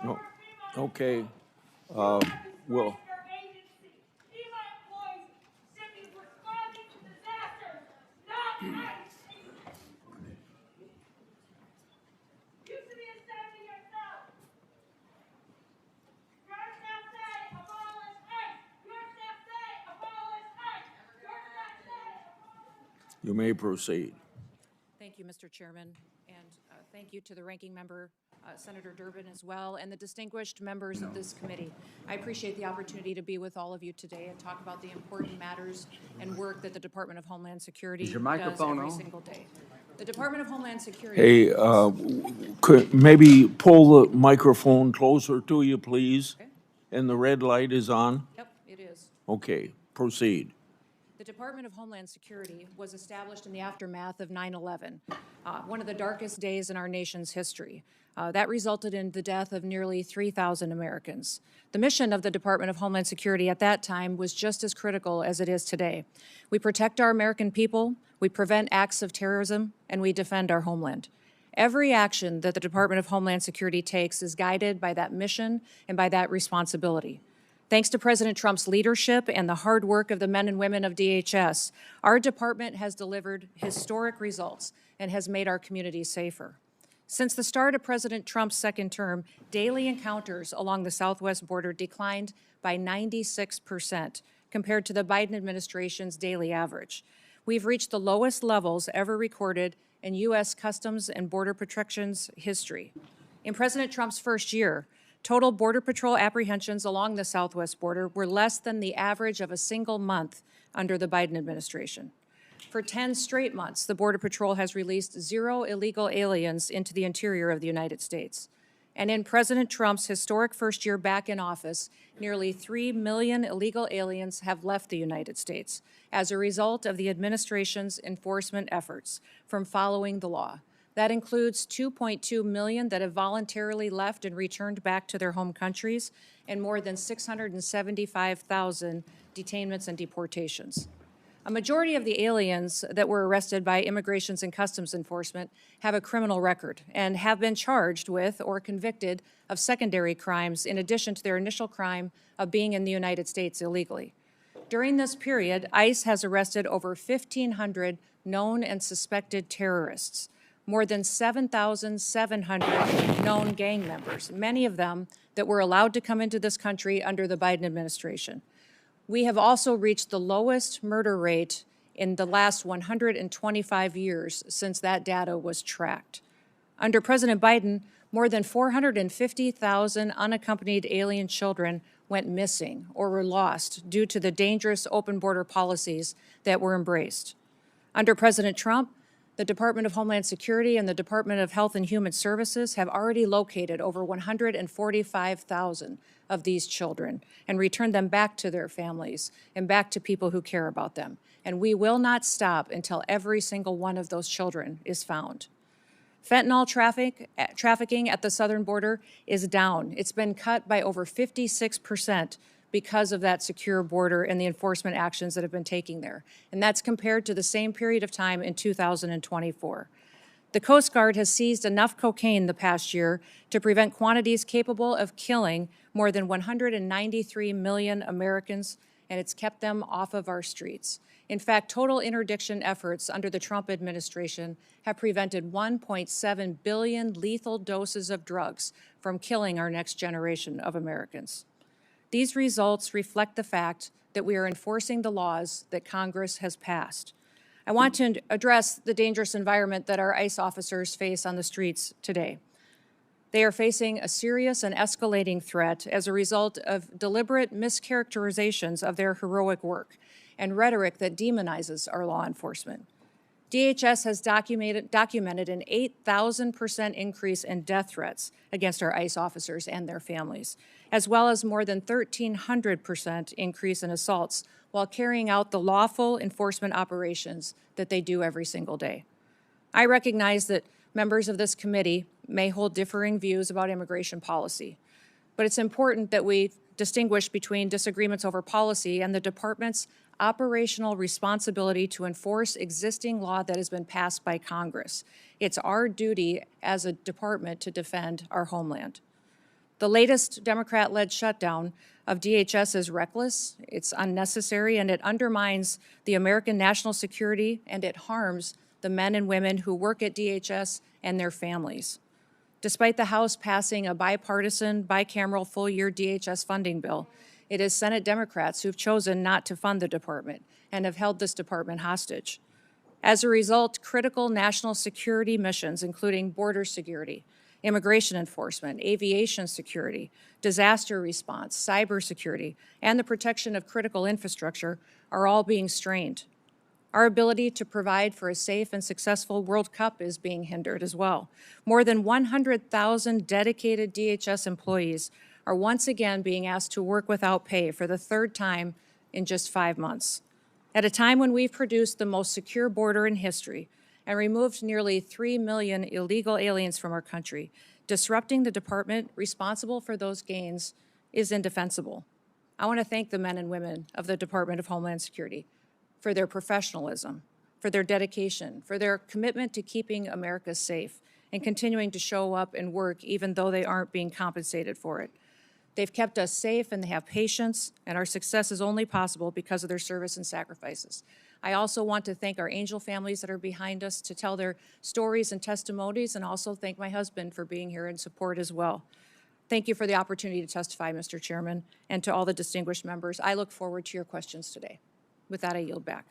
No. Okay. Well, you may proceed. Thank you, Mr. Chairman, and thank you to the ranking member, Senator Durbin, as well, and the distinguished members of this committee. I appreciate the opportunity to be with all of you today and talk about the important matters and work that the Department of Homeland Security does every single day. The Department of Homeland Security. Hey, could maybe pull the microphone closer to you, please? Okay. And the red light is on? Yep, it is. Okay, proceed. The Department of Homeland Security was established in the aftermath of 9/11, one of the darkest days in our nation's history. That resulted in the death of nearly 3,000 Americans. The mission of the Department of Homeland Security at that time was just as critical as it is today. We protect our American people, we prevent acts of terrorism, and we defend our homeland. Every action that the Department of Homeland Security takes is guided by that mission and by that responsibility. Thanks to President Trump's leadership and the hard work of the men and women of DHS, our department has delivered historic results and has made our communities safer. Since the start of President Trump's second term, daily encounters along the southwest border declined by 96% compared to the Biden administration's daily average. We've reached the lowest levels ever recorded in U.S. Customs and Border Protection's history. In President Trump's first year, total Border Patrol apprehensions along the southwest border were less than the average of a single month under the Biden administration. For 10 straight months, the Border Patrol has released 0 illegal aliens into the interior of the United States. And in President Trump's historic first year back in office, nearly 3 million illegal aliens have left the United States as a result of the administration's enforcement efforts from following the law. That includes 2.2 million that have voluntarily left and returned back to their home countries, and more than 675,000 detainments and deportations. A majority of the aliens that were arrested by Immigrations and Customs Enforcement have a criminal record and have been charged with or convicted of secondary crimes in addition to their initial crime of being in the United States illegally. During this period, ICE has arrested over 1,500 known and suspected terrorists, more than 7,700 known gang members, many of them that were allowed to come into this country under the Biden administration. We have also reached the lowest murder rate in the last 125 years since that data was tracked. Under President Biden, more than 450,000 unaccompanied alien children went missing or were lost due to the dangerous open border policies that were embraced. Under President Trump, the Department of Homeland Security and the Department of Health and Human Services have already located over 145,000 of these children and returned them back to their families and back to people who care about them. And we will not stop until every single one of those children is found. Fentanyl trafficking at the southern border is down. It's been cut by over 56% because of that secure border and the enforcement actions that have been taken there. And that's compared to the same period of time in 2024. The Coast Guard has seized enough cocaine the past year to prevent quantities capable of killing more than 193 million Americans, and it's kept them off of our streets. In fact, total interdiction efforts under the Trump administration have prevented 1.7 billion lethal doses of drugs from killing our next generation of Americans. These results reflect the fact that we are enforcing the laws that Congress has passed. I want to address the dangerous environment that our ICE officers face on the streets today. They are facing a serious and escalating threat as a result of deliberate mischaracterizations of their heroic work and rhetoric that demonizes our law enforcement. DHS has documented an 8,000% increase in death threats against our ICE officers and their families, as well as more than 1,300% increase in assaults while carrying out the lawful enforcement operations that they do every single day. I recognize that members of this committee may hold differing views about immigration policy, but it's important that we distinguish between disagreements over policy and the department's operational responsibility to enforce existing law that has been passed by Congress. It's our duty as a department to defend our homeland. The latest Democrat-led shutdown of DHS is reckless, it's unnecessary, and it undermines the American national security, and it harms the men and women who work at DHS and their families. Despite the House passing a bipartisan, bicameral full-year DHS funding bill, it is Senate Democrats who've chosen not to fund the department and have held this department hostage. As a result, critical national security missions, including border security, immigration enforcement, aviation security, disaster response, cybersecurity, and the protection of critical infrastructure are all being strained. Our ability to provide for a safe and successful World Cup is being hindered as well. More than 100,000 dedicated DHS employees are once again being asked to work without pay for the third time in just 5 months. At a time when we've produced the most secure border in history and removed nearly 3 million illegal aliens from our country, disrupting the department responsible for those gains is indefensible. I want to thank the men and women of the Department of Homeland Security for their professionalism, for their dedication, for their commitment to keeping America safe and continuing to show up and work even though they aren't being compensated for it. They've kept us safe and they have patience, and our success is only possible because of their service and sacrifices. I also want to thank our angel families that are behind us to tell their stories and testimonies, and also thank my husband for being here in support as well. Thank you for the opportunity to testify, Mr. Chairman, and to all the distinguished members. I look forward to your questions today. With that, I yield back.